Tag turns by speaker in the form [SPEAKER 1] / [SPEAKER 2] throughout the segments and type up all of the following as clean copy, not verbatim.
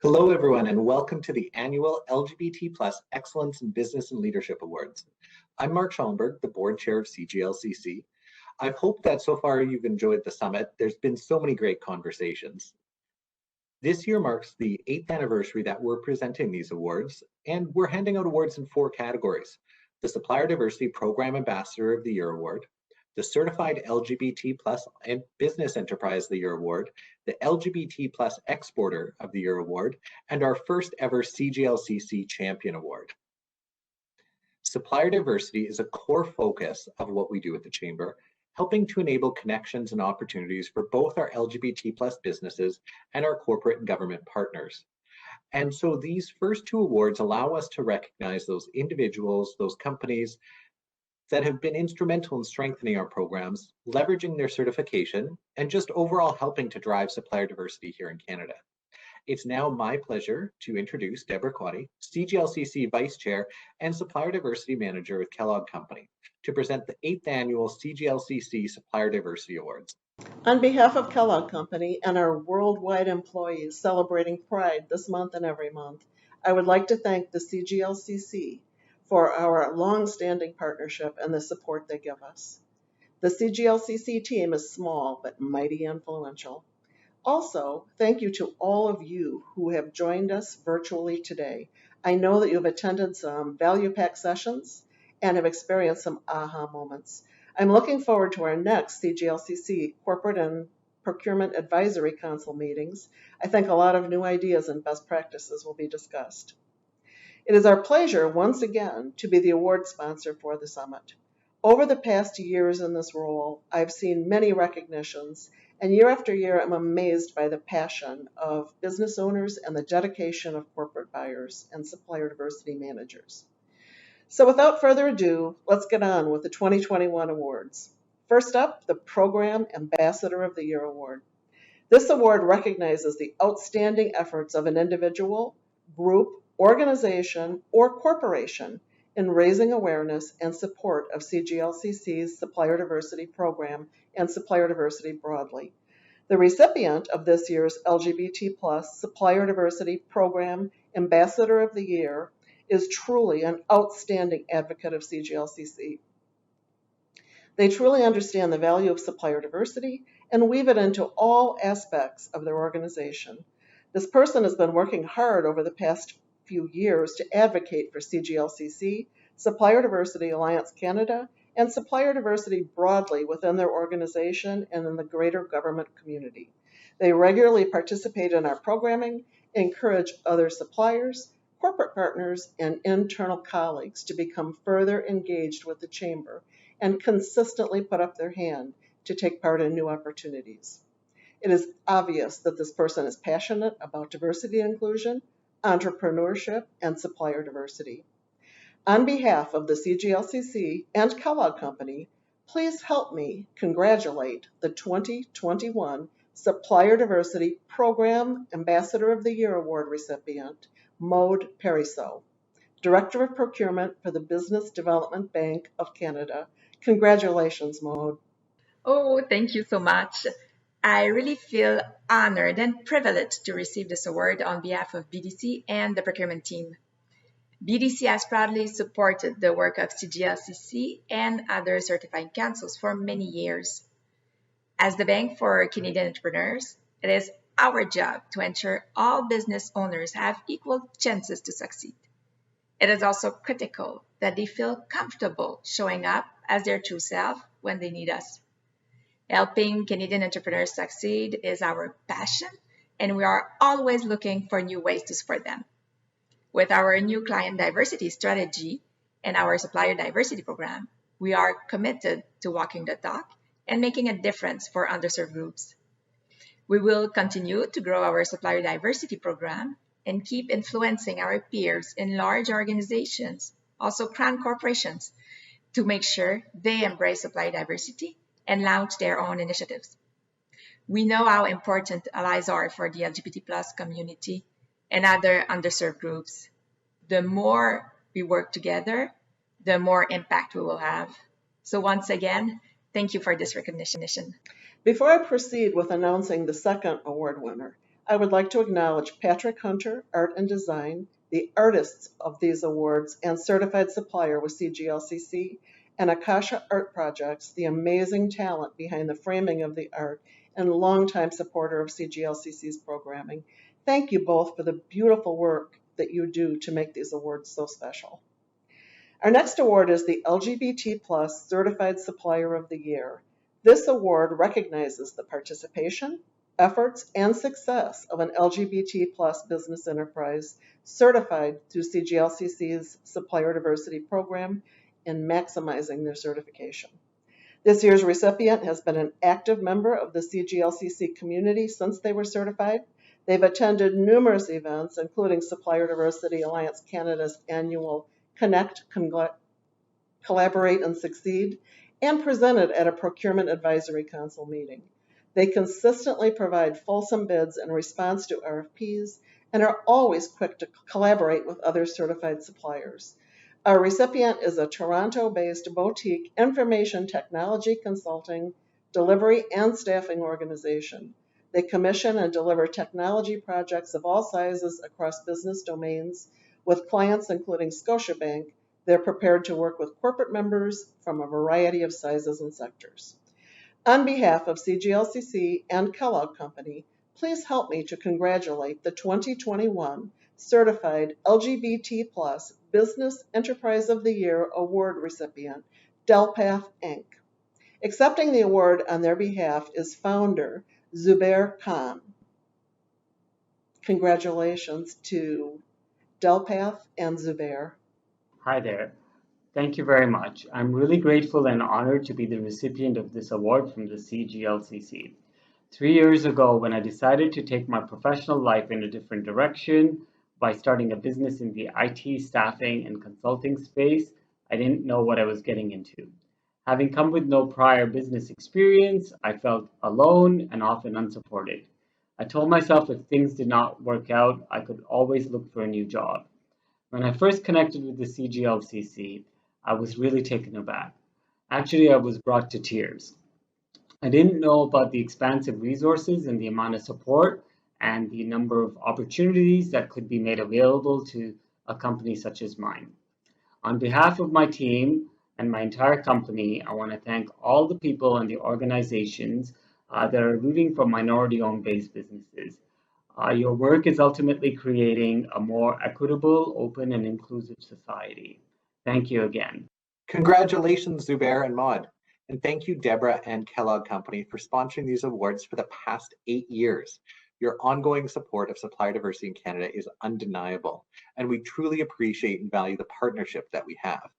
[SPEAKER 1] Hello, everyone, and welcome to the annual LGBT Plus Excellence in Business and Leadership Awards. I'm Mark Schallenberg, the board chair of CGLCC. I hope that so far you've enjoyed the summit. There's been so many great conversations. This year marks the 8th anniversary that we're presenting these awards, and we're handing out awards in 4 categories: the Supplier Diversity Program Ambassador of the Year Award, the Certified LGBT Plus and Business Enterprise of the Year Award, the LGBT Plus Exporter of the Year Award, and our first ever CGLCC Champion Award. Supplier diversity is a core focus of what we do at the Chamber, helping to enable connections and opportunities for both our LGBT plus businesses and our corporate and government partners. And so these first 2 awards allow us to recognize those individuals, those companies that have been instrumental in strengthening our programs, leveraging their certification, and just overall helping to drive supplier diversity here in Canada. It's now my pleasure to introduce Debra, CGLCC Vice Chair and Supplier Diversity Manager with Kellogg Company, to present the 8th Annual CGLCC Supplier Diversity Awards.
[SPEAKER 2] On behalf of Kellogg Company and our worldwide employees celebrating Pride this month and every month, I would like to thank the CGLCC for our long-standing partnership and the support they give us. The CGLCC team is small but mighty influential. Also, thank you to all of you who have joined us virtually today. I know that you've attended some value-packed sessions and have experienced some aha moments. I'm looking forward to our next CGLCC Corporate and Procurement Advisory Council meetings. I think a lot of new ideas and best practices will be discussed. It is our pleasure once again to be the award sponsor for the summit. Over the past years in this role, I've seen many recognitions, and year after year, I'm amazed by the passion of business owners and the dedication of corporate buyers and supplier diversity managers. So without further ado, let's get on with the 2021 awards. First up, the Program Ambassador of the Year Award. This award recognizes the outstanding efforts of an individual, group, organization, or corporation in raising awareness and support of CGLCC's Supplier Diversity Program and supplier diversity broadly. The recipient of this year's LGBT Plus Supplier Diversity Program Ambassador of the Year is truly an outstanding advocate of CGLCC. They truly understand the value of supplier diversity and weave it into all aspects of their organization. This person has been working hard over the past few years to advocate for CGLCC, Supplier Diversity Alliance Canada, and supplier diversity broadly within their organization and in the greater government community. They regularly participate in our programming, encourage other suppliers, corporate partners, and internal colleagues to become further engaged with the Chamber and consistently put up their hand to take part in new opportunities. It is obvious that this person is passionate about diversity and inclusion, entrepreneurship, and supplier diversity. On behalf of the CGLCC and Kellogg Company, please help me congratulate the 2021 Supplier Diversity Program Ambassador of the Year Award recipient, Maude Pariseau, Director of Procurement for the Business Development Bank of Canada. Congratulations, Maude.
[SPEAKER 3] Oh, thank you so much. I really feel honored and privileged to receive this award on behalf of BDC and the procurement team. BDC has proudly supported the work of CGLCC and other certifying councils for many years. As the Bank for Canadian Entrepreneurs, it is our job to ensure all business owners have equal chances to succeed. It is also critical that they feel comfortable showing up as their true self when they need us. Helping Canadian entrepreneurs succeed is our passion, and we are always looking for new ways to support them. With our new client diversity strategy and our supplier diversity program, we are committed to walking the talk and making a difference for underserved groups. We will continue to grow our supplier diversity program and keep influencing our peers in large organizations, also crown corporations, to make sure they embrace supplier diversity and launch their own initiatives. We know how important allies are for the LGBT plus community and other underserved groups. The more we work together, the more impact we will have. So once again, thank you for this recognition.
[SPEAKER 2] Before I proceed with announcing the second award winner, I would like to acknowledge Patrick Hunter, Art and Design, the artists of these awards, and Certified Supplier with CGLCC, and Akasha Art Projects, the amazing talent behind the framing of the art and longtime supporter of CGLCC's programming. Thank you both for the beautiful work that you do to make these awards so special. Our next award is the LGBT+ Certified Supplier of the Year. This award recognizes the participation, efforts, and success of an LGBT+ business enterprise certified through CGLCC's Supplier Diversity Program in maximizing their certification. This year's recipient has been an active member of the CGLCC community since they were certified. They've attended numerous events, including Supplier Diversity Alliance Canada's annual Connect, Collaborate, and Succeed, and presented at a Procurement Advisory Council meeting. They consistently provide fulsome bids in response to RFPs and are always quick to collaborate with other certified suppliers. Our recipient is a Toronto-based boutique information technology consulting, delivery, and staffing organization. They commission and deliver technology projects of all sizes across business domains. With clients including Scotiabank, they're prepared to work with corporate members from a variety of sizes and sectors. On behalf of CGLCC and Kellogg Company, please help me to congratulate the 2021 Certified LGBT+ Business Enterprise of the Year Award recipient, Delpath Inc. Accepting the award on their behalf is founder Zubair Khan. Congratulations to Delpath and Zubair.
[SPEAKER 4] Hi there. Thank you very much. I'm really grateful and honored to be the recipient of this award from the CGLCC. 3 years ago, when I decided to take my professional life in a different direction by starting a business in the IT staffing and consulting space, I didn't know what I was getting into. Having come with no prior business experience, I felt alone and often unsupported. I told myself if things did not work out, I could always look for a new job. When I first connected with the CGLCC, I was really taken aback. Actually, I was brought to tears. I didn't know about the expansive resources and the amount of support and the number of opportunities that could be made available to a company such as mine. On behalf of my team and my entire company, I want to thank all the people and the organizations that are rooting for minority-owned based businesses. Your work is ultimately creating a more equitable, open, and inclusive society. Thank you again.
[SPEAKER 1] Congratulations, Zubair and Maude. And thank you, Debra and Kellogg Company, for sponsoring these awards for the past 8 years. Your ongoing support of supplier diversity in Canada is undeniable, and we truly appreciate and value the partnership that we have.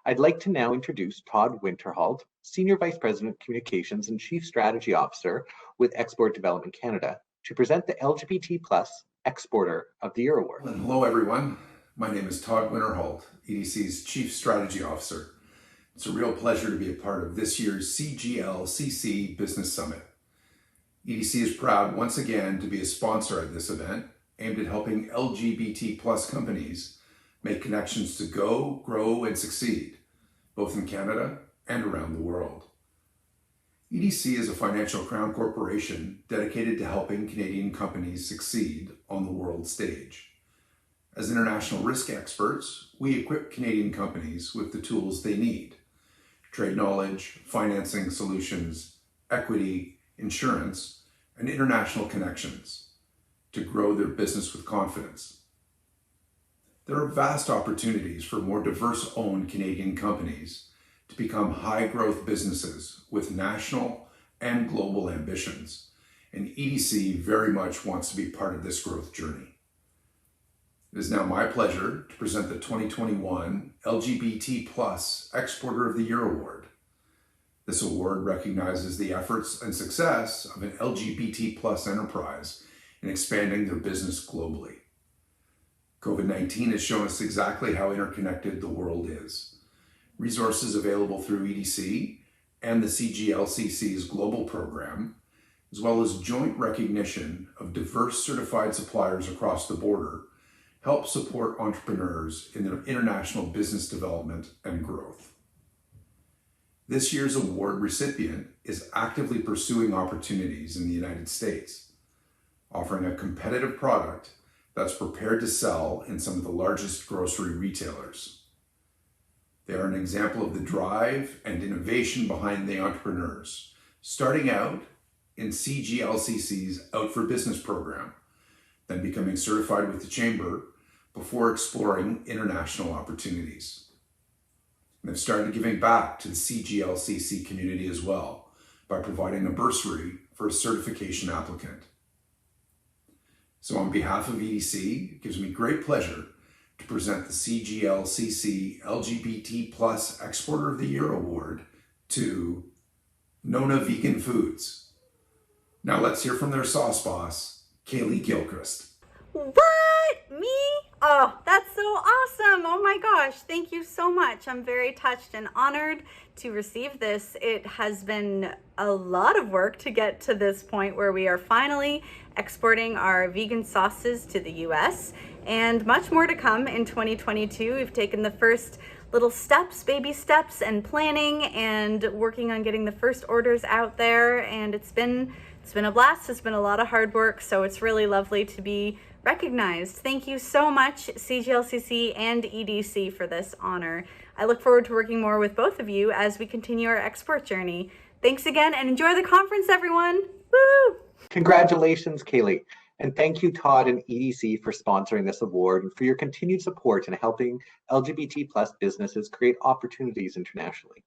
[SPEAKER 1] I'd like to now introduce Todd Winterhalt, Senior Vice President, Communications and Chief Strategy Officer with Export Development Canada, to present the LGBT+ Exporter of the Year Award.
[SPEAKER 5] Hello, everyone. My name is Todd Winterhalt, EDC's Chief Strategy Officer. It's a real pleasure to be a part of this year's CGLCC Business Summit. EDC is proud once again to be a sponsor at this event aimed at helping LGBT+ companies make connections to go, grow, and succeed, both in Canada and around the world. EDC is a financial crown corporation dedicated to helping Canadian companies succeed on the world stage. As international risk experts, we equip Canadian companies with the tools they need: trade knowledge, financing solutions, equity, insurance, and international connections to grow their business with confidence. There are vast opportunities for more diverse-owned Canadian companies to become high-growth businesses with national and global ambitions, and EDC very much wants to be part of this growth journey. It is now my pleasure to present the 2021 LGBT+ Exporter of the Year Award. This award recognizes the efforts and success of an LGBT+ enterprise in expanding their business globally. COVID-19 has shown us exactly how interconnected the world is. Resources available through EDC and the CGLCC's global program, as well as joint recognition of diverse certified suppliers across the border, help support entrepreneurs in their international business development and growth. This year's award recipient is actively pursuing opportunities in the United States. offering a competitive product that's prepared to sell in some of the largest grocery retailers. They are an example of the drive and innovation behind the entrepreneurs, starting out in CGLCC's Out for Business program, then becoming certified with the Chamber before exploring international opportunities. And they've started giving back to the CGLCC community as well by providing a bursary for a certification applicant. So on behalf of EDC, it gives me great pleasure to present the CGLCC LGBT Plus Exporter of the Year Award to NONA Vegan Foods. Now let's hear from their sauce boss, Kailey Gilchrist.
[SPEAKER 6] What? Me? Oh, that's so awesome. Oh my gosh. Thank you so much. I'm very touched and honored to receive this. It has been a lot of work to get to this point where we are finally exporting our vegan sauces to the US, and much more to come in 2022. We've taken the first little steps, baby steps, and planning and working on getting the first orders out there, and it's been a blast. It's been a lot of hard work, so it's really lovely to be recognized. Thank you so much, CGLCC and EDC, for this honor. I look forward to working more with both of you as we continue our export journey. Thanks again, and enjoy the conference, everyone. Woo!
[SPEAKER 1] Congratulations, Kailey. And thank you, Todd and EDC, for sponsoring this award and for your continued support in helping LGBT plus businesses create opportunities internationally.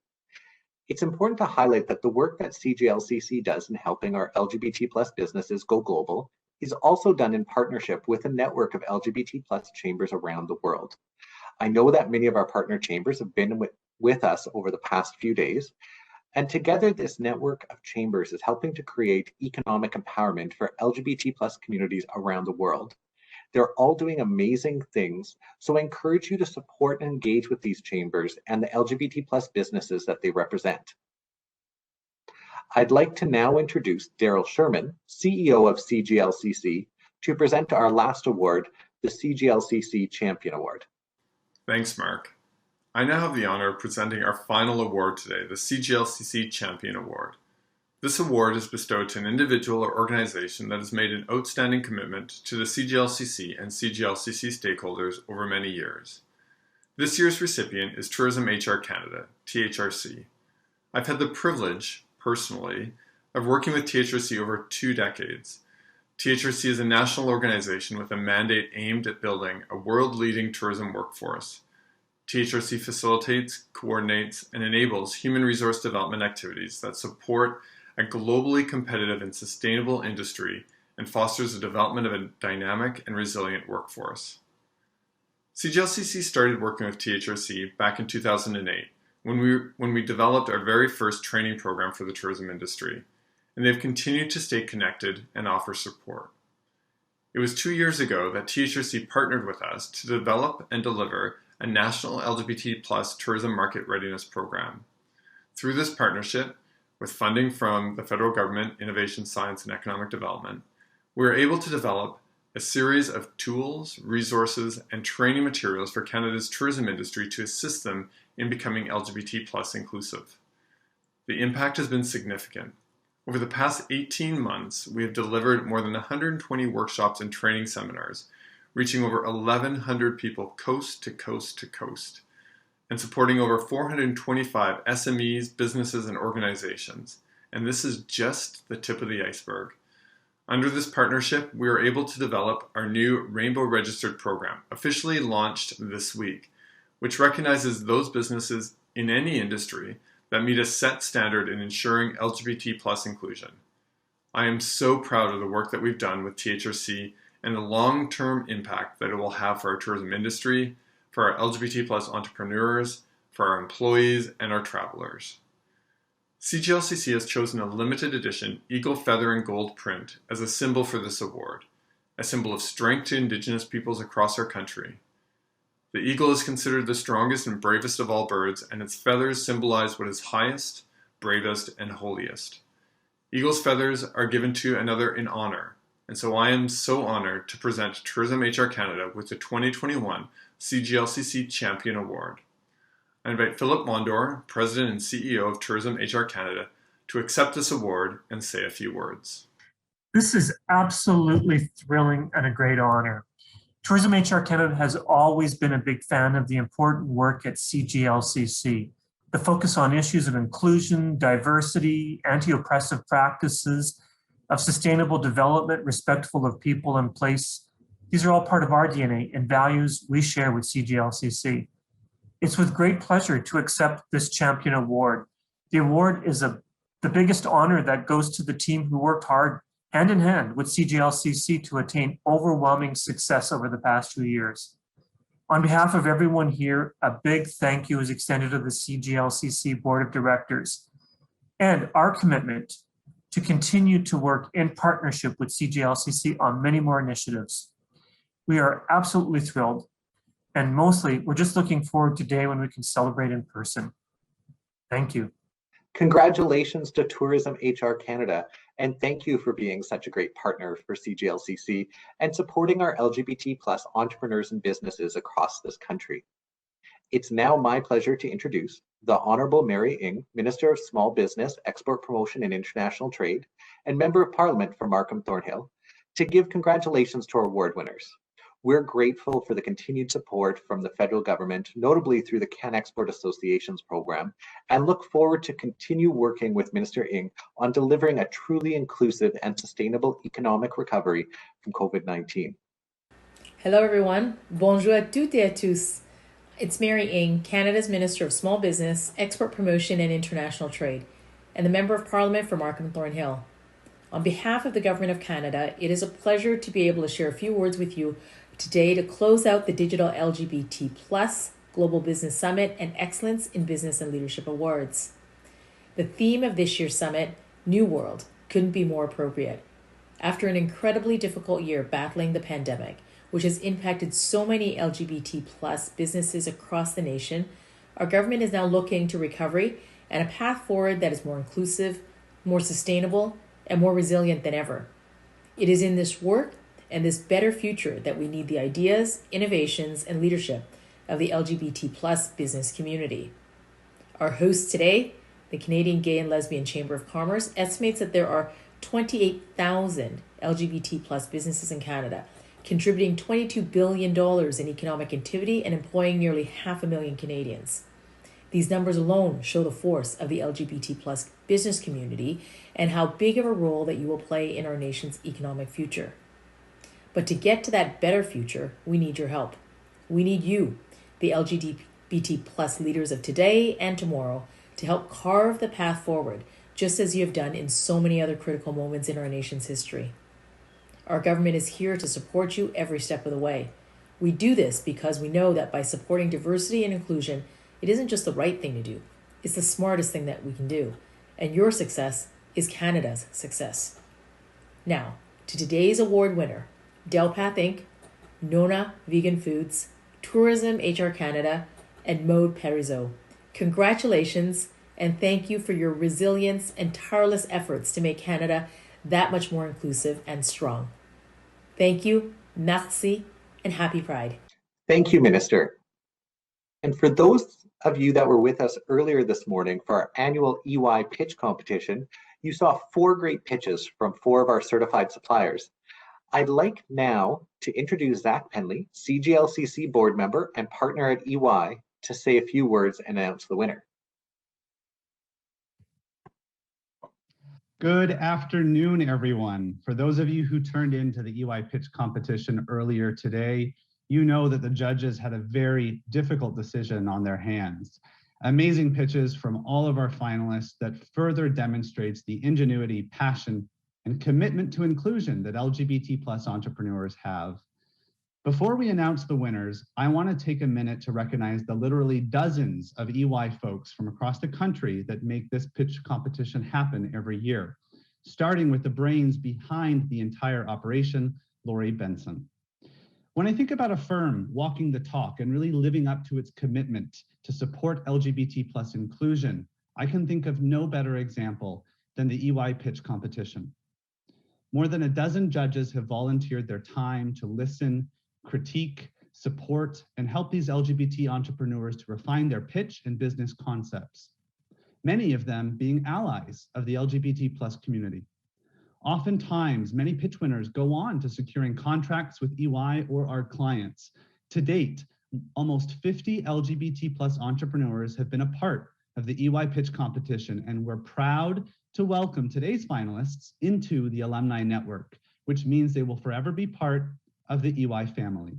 [SPEAKER 1] It's important to highlight that the work that CGLCC does in helping our LGBT plus businesses go global is also done in partnership with a network of LGBT plus chambers around the world. I know that many of our partner chambers have been with us over the past few days, and together this network of chambers is helping to create economic empowerment for LGBT plus communities around the world. They're all doing amazing things, so I encourage you to support and engage with these chambers and the LGBT plus businesses that they represent. I'd like to now introduce Darrell Schuurman, CEO of CGLCC, to present our last award, the CGLCC Champion Award.
[SPEAKER 7] Thanks, Mark. I now have the honor of presenting our final award today, the CGLCC Champion Award. This award is bestowed to an individual or organization that has made an outstanding commitment to the CGLCC and CGLCC stakeholders over many years. This year's recipient is Tourism HR Canada, THRC. I've had the privilege, personally, of working with THRC over 2 decades. THRC is a national organization with a mandate aimed at building a world-leading tourism workforce. THRC facilitates, coordinates, and enables human resource development activities that support a globally competitive and sustainable industry and fosters the development of a dynamic and resilient workforce. CGLCC started working with THRC back in 2008 when we developed our very first training program for the tourism industry, and they've continued to stay connected and offer support. It was 2 years ago that THRC partnered with us to develop and deliver a national LGBT plus tourism market readiness program. Through this partnership, with funding from the federal government, Innovation, Science, and Economic Development, we were able to develop a series of tools, resources, and training materials for Canada's tourism industry to assist them in becoming LGBT plus inclusive. The impact has been significant. Over the past 18 months, we have delivered more than 120 workshops and training seminars, reaching over 1,100 people coast to coast to coast, and supporting over 425 SMEs, businesses, and organizations. And this is just the tip of the iceberg. Under this partnership, we were able to develop our new Rainbow Registered program, officially launched this week, which recognizes those businesses in any industry that meet a set standard in ensuring LGBT plus inclusion. I am so proud of the work that we've done with THRC and the long-term impact that it will have for our tourism industry, for our LGBT plus entrepreneurs, for our employees, and our travelers. CGLCC has chosen a limited edition eagle feather and gold print as a symbol for this award, a symbol of strength to Indigenous peoples across our country. The eagle is considered the strongest and bravest of all birds, and its feathers symbolize what is highest, bravest, and holiest. Eagle's feathers are given to another in honor, and so I am so honored to present Tourism HR Canada with the 2021 CGLCC Champion Award. I invite Philip Mondor, President and CEO of Tourism HR Canada, to accept this award and say a few words.
[SPEAKER 8] This is absolutely thrilling and a great honor. Tourism HR Canada has always been a big fan of the important work at CGLCC. The focus on issues of inclusion, diversity, anti-oppressive practices, of sustainable development, respectful of people and place. These are all part of our DNA and values we share with CGLCC. It's with great pleasure to accept this Champion Award. The award is the biggest honor that goes to the team who worked hard hand in hand with CGLCC to attain overwhelming success over the past 2 years. On behalf of everyone here, a big thank you is extended to the CGLCC Board of Directors and our commitment to continue to work in partnership with CGLCC on many more initiatives. We are absolutely thrilled, and mostly we're just looking forward to today when we can celebrate in person. Thank you.
[SPEAKER 1] Congratulations to Tourism HR Canada, and thank you for being such a great partner for CGLCC and supporting our LGBT+ entrepreneurs and businesses across this country. It's now my pleasure to introduce the Honourable Mary Ng, Minister of Small Business, Export Promotion and International Trade, and Member of Parliament for Markham Thornhill, to give congratulations to our award winners. We're grateful for the continued support from the federal government, notably through the CanExport Associations program, and look forward to continue working with Minister Ng on delivering a truly inclusive and sustainable economic recovery from COVID-19.
[SPEAKER 9] Hello everyone, bonjour à toutes et à tous. It's Mary Ng, Canada's Minister of Small Business, Export Promotion and International Trade, and the Member of Parliament for Markham Thornhill. On behalf of the Government of Canada, it is a pleasure to be able to share a few words with you today to close out the Digital LGBT+ Global Business Summit and Excellence in Business and Leadership Awards. The theme of this year's summit, New World, couldn't be more appropriate. After an incredibly difficult year battling the pandemic, which has impacted so many LGBT+ businesses across the nation, our government is now looking to recovery and a path forward that is more inclusive, more sustainable, and more resilient than ever. It is in this work and this better future that we need the ideas, innovations, and leadership of the LGBT+ business community. Our host today, the Canadian Gay and Lesbian Chamber of Commerce, estimates that there are 28,000 LGBT+ businesses in Canada, contributing $22 billion in economic activity and employing nearly 500,000 Canadians. These numbers alone show the force of the LGBT+ business community and how big of a role that you will play in our nation's economic future. But to get to that better future, we need your help. We need you, the LGBT+ leaders of today and tomorrow, to help carve the path forward, just as you have done in so many other critical moments in our nation's history. Our government is here to support you every step of the way. We do this because we know that by supporting diversity and inclusion, it isn't just the right thing to do, it's the smartest thing that we can do. And your success is Canada's success. Now, to today's award winner, Delpath Inc., NONA Vegan Foods, Tourism HR Canada, and Maude Pariseau. Congratulations, and thank you for your resilience and tireless efforts to make Canada that much more inclusive and strong. Thank you, merci, and happy Pride.
[SPEAKER 1] Thank you, Minister. And for those of you that were with us earlier this morning for our annual EY pitch competition, you saw 4 great pitches from 4 of our certified suppliers. I'd like now to introduce Zach Penley, CGLCC board member and partner at EY, to say a few words and announce the winner.
[SPEAKER 10] Good afternoon, everyone. For those of you who tuned into the EY pitch competition earlier today, you know that the judges had a very difficult decision on their hands. Amazing pitches from all of our finalists that further demonstrates the ingenuity, passion, and commitment to inclusion that LGBT+ entrepreneurs have. Before we announce the winners, I want to take a minute to recognize the literally dozens of EY folks from across the country that make this pitch competition happen every year, starting with the brains behind the entire operation, Lori Benson. When I think about a firm walking the talk and really living up to its commitment to support LGBT+ inclusion, I can think of no better example than the EY pitch competition. More than a dozen judges have volunteered their time to listen, critique, support, and help these LGBT entrepreneurs to refine their pitch and business concepts, many of them being allies of the LGBT+ community. Oftentimes, many pitch winners go on to securing contracts with EY or our clients. To date, almost 50 LGBT plus entrepreneurs have been a part of the EY pitch competition, and we're proud to welcome today's finalists into the alumni network, which means they will forever be part of the EY family.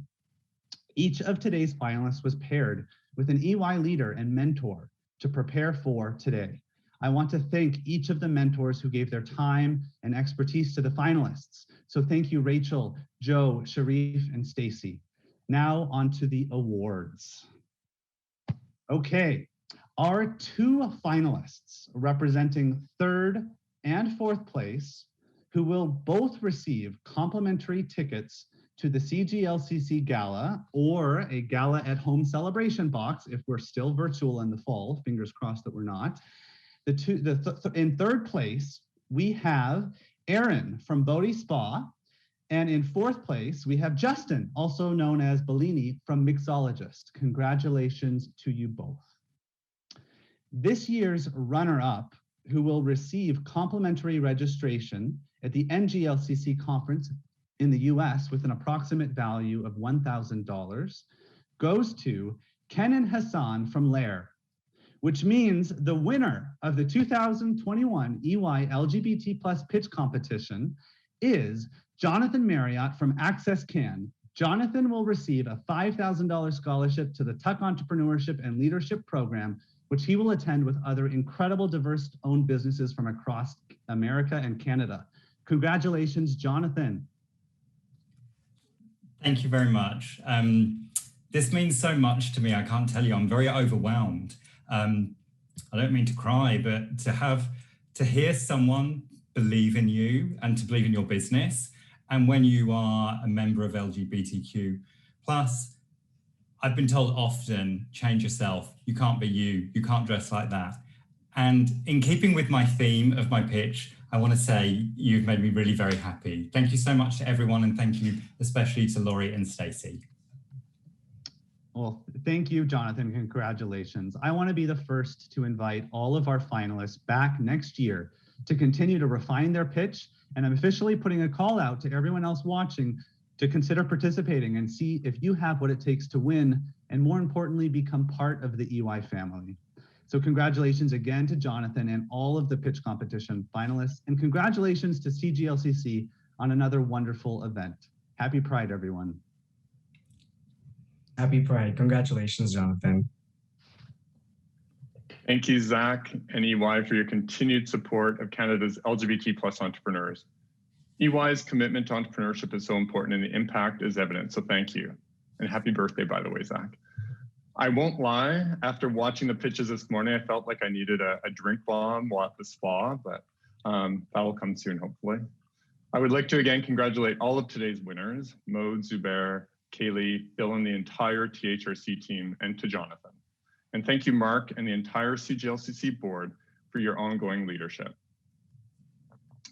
[SPEAKER 10] Each of today's finalists was paired with an EY leader and mentor to prepare for today. I want to thank each of the mentors who gave their time and expertise to the finalists. So thank you, Rachel, Joe, Sharif, and Stacy. Now on to the awards. Okay, our two finalists representing third and fourth place, who will both receive complimentary tickets to the CGLCC Gala or a Gala at Home celebration box if we're still virtual in the fall, fingers crossed that we're not. In third place, we have Aaron from Bodhi Spa, and in fourth place, we have Justin, also known as Bellini from Mixologist. Congratulations to you both. This year's runner-up, who will receive complimentary registration at the NGLCC conference in the US with an approximate value of $1,000, goes to Kenan Hassan from Lair, which means the winner of the 2021 EY LGBT plus pitch competition is Jonathan Marriott from Access Can. Jonathan will receive a $5,000 scholarship to the Tuck Entrepreneurship and Leadership Program, which he will attend with other incredible diverse-owned businesses from across America and Canada. Congratulations, Jonathan.
[SPEAKER 11] Thank you very much. This means so much to me, I can't tell you. I'm very overwhelmed. I don't mean to cry, but to hear someone believe in you and to believe in your business, and when you are a member of LGBTQ+, I've been told often, change yourself. You can't be you. You can't dress like that. And in keeping with my theme of my pitch, I want to say you've made me really very happy. Thank you so much to everyone, and thank you especially to Laurie and Stacey.
[SPEAKER 10] Well, thank you, Jonathan. Congratulations. I want to be the first to invite all of our finalists back next year to continue to refine their pitch. And I'm officially putting a call out to everyone else watching to consider participating and see if you have what it takes to win, and more importantly, become part of the EY family. So congratulations again to Jonathan and all of the pitch competition finalists, and congratulations to CGLCC on another wonderful event. Happy Pride, everyone.
[SPEAKER 12] Happy Pride. Congratulations, Jonathan.
[SPEAKER 7] Thank you, Zach and EY, for your continued support of Canada's LGBT plus entrepreneurs. EY's commitment to entrepreneurship is so important, and the impact is evident, so thank you. And happy birthday, by the way, Zach. I won't lie, after watching the pitches this morning, I felt like I needed a drink bomb while at the spa, but that will come soon, hopefully. I would like to again congratulate all of today's winners, Maude, Zubair, Kailey, Bill, and the entire THRC team, and to Jonathan. And thank you, Mark, and the entire CGLCC board for your ongoing leadership.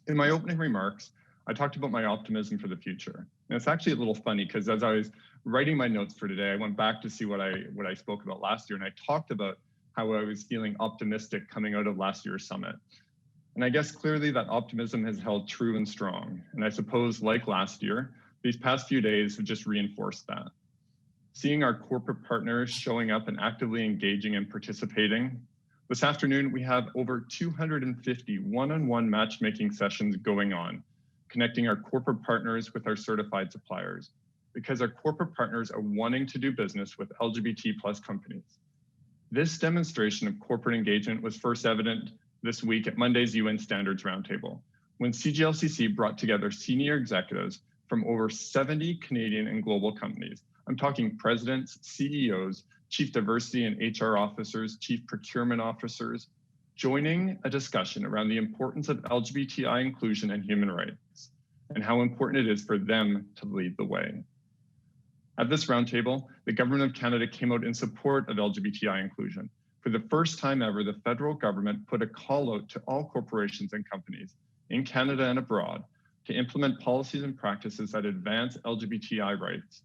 [SPEAKER 7] In my opening remarks, I talked about my optimism for the future. And it's actually a little funny because as I was writing my notes for today, I went back to see what I spoke about last year, and I talked about how I was feeling optimistic coming out of last year's summit. And I guess clearly that optimism has held true and strong. And I suppose like last year, these past few days have just reinforced that. Seeing our corporate partners showing up and actively engaging and participating. This afternoon, we have over 250 one-on-one matchmaking sessions going on, connecting our corporate partners with our certified suppliers, because our corporate partners are wanting to do business with LGBT plus companies. This demonstration of corporate engagement was first evident this week at Monday's UN Standards Roundtable, when CGLCC brought together senior executives from over 70 Canadian and global companies. I'm talking presidents, CEOs, chief diversity and HR officers, chief procurement officers, joining a discussion around the importance of LGBTI inclusion and human rights, and how important it is for them to lead the way. At this roundtable, the Government of Canada came out in support of LGBTI inclusion. For the first time ever, the federal government put a call out to all corporations and companies in Canada and abroad to implement policies and practices that advance LGBTI rights.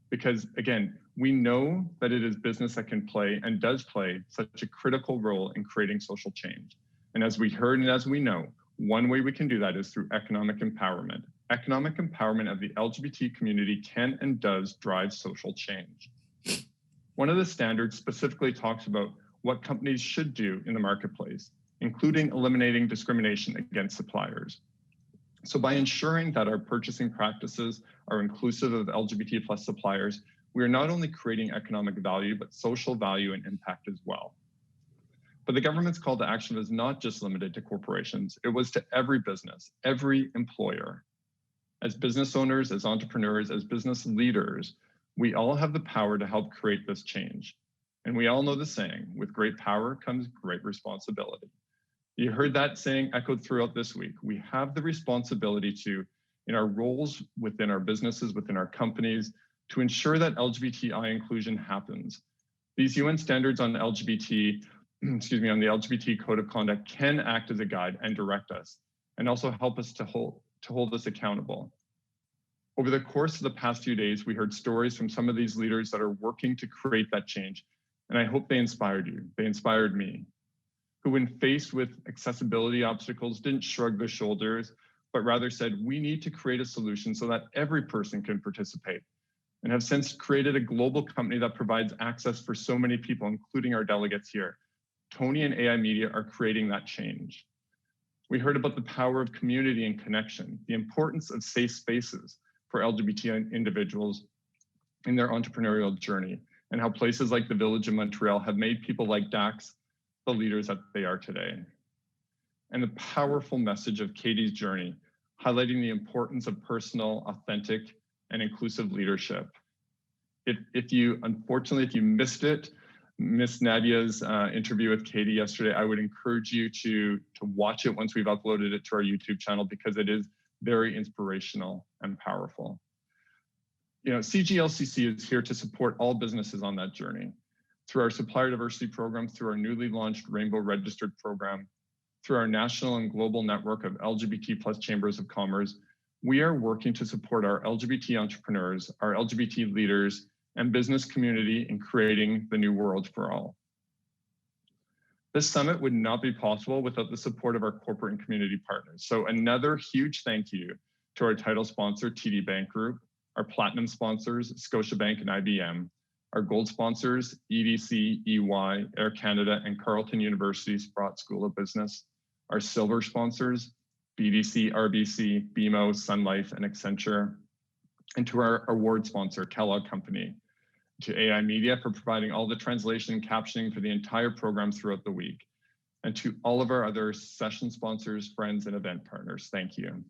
[SPEAKER 7] Because again, we know that it is business that can play and does play such a critical role in creating social change. And as we heard and as we know, One way we can do that is through economic empowerment. Economic empowerment of the LGBT community can and does drive social change. One of the standards specifically talks about what companies should do in the marketplace, including eliminating discrimination against suppliers. So by ensuring that our purchasing practices are inclusive of LGBT plus suppliers, we are not only creating economic value, but social value and impact as well. But the government's call to action is not just limited to corporations. It was to every business, every employer. As business owners, as entrepreneurs, as business leaders, we all have the power to help create this change. And we all know the saying, with great power comes great responsibility. You heard that saying echoed throughout this week. We have the responsibility to, in our roles within our businesses, within our companies, to ensure that LGBTI inclusion happens. These UN standards on LGBT, on the LGBT Code of Conduct can act as a guide and direct us, and also help us to hold us accountable. Over the course of the past few days, we heard stories from some of these leaders that are working to create that change. And I hope they inspired you. They inspired me, who when faced with accessibility obstacles, didn't shrug their shoulders, but rather said, we need to create a solution so that every person can participate, and have since created a global company that provides access for so many people, including our delegates here. Tony and AI Media are creating that change. We heard about the power of community and connection, the importance of safe spaces for LGBT individuals in their entrepreneurial journey, and how places like the Village of Montreal have made people like Dax the leaders that they are today. And the powerful message of Katie's journey, highlighting the importance of personal, authentic, and inclusive leadership. If you missed it, Miss Nadia's interview with Katie yesterday, I would encourage you to watch it once we've uploaded it to our YouTube channel, because it is very inspirational and powerful. You know, CGLCC is here to support all businesses on that journey through our supplier diversity program, through our newly launched Rainbow Registered program, through our national and global network of LGBT plus chambers of commerce. We are working to support our LGBT entrepreneurs, our LGBT leaders, and business community in creating the new world for all. This summit would not be possible without the support of our corporate and community partners. So another huge thank you to our title sponsor, TD Bank Group, our platinum sponsors, Scotiabank and IBM, our gold sponsors, EDC, EY, Air Canada, and Carleton University Sprott School of Business, our silver sponsors, BDC, RBC, BMO, Sun Life, and Accenture, and to our award sponsor, Kellogg Company, to AI Media for providing all the translation and captioning for the entire program throughout the week, and to all of our other session sponsors, friends, and event partners, thank you.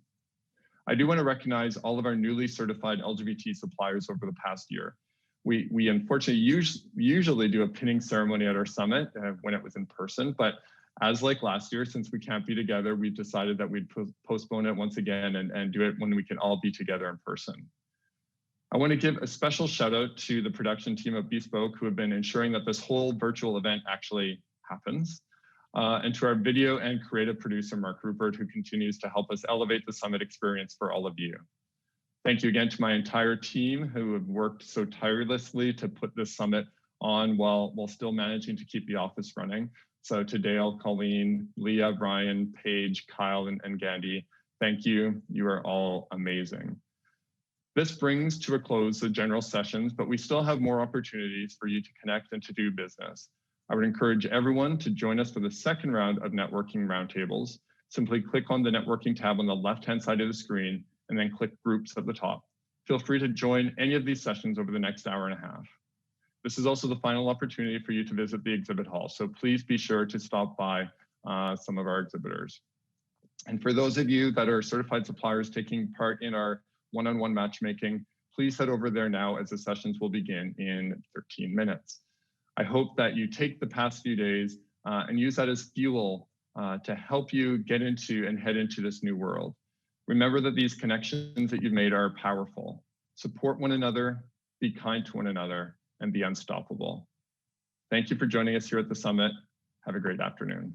[SPEAKER 7] I do want to recognize all of our newly certified LGBT suppliers over the past year. We unfortunately usually do a pinning ceremony at our summit when it was in person, but as like last year, since we can't be together, we've decided that we'd postpone it once again and do it when we can all be together in person. I want to give a special shout out to the production team of Bespoke, who have been ensuring that this whole virtual event actually happens, and to our video and creative producer, Mark Rupert, who continues to help us elevate the summit experience for all of you. Thank you again to my entire team who have worked so tirelessly to put this summit on while still managing to keep the office running. So to Dale, Colleen, Leah, Brian, Paige, Kyle, and Gandhi, thank you. You are all amazing. This brings to a close the general sessions, but we still have more opportunities for you to connect and to do business. I would encourage everyone to join us for the second round of networking roundtables. Simply click on the networking tab on the left-hand side of the screen and then click groups at the top. Feel free to join any of these sessions over the next hour and a half. This is also the final opportunity for you to visit the exhibit hall, so please be sure to stop by some of our exhibitors. And for those of you that are certified suppliers taking part in our one-on-one matchmaking, please head over there now as the sessions will begin in 13 minutes. I hope that you take the past few days and use that as fuel to help you get into and head into this new world. Remember that these connections that you've made are powerful. Support one another, be kind to one another, and be unstoppable. Thank you for joining us here at the summit. Have a great afternoon.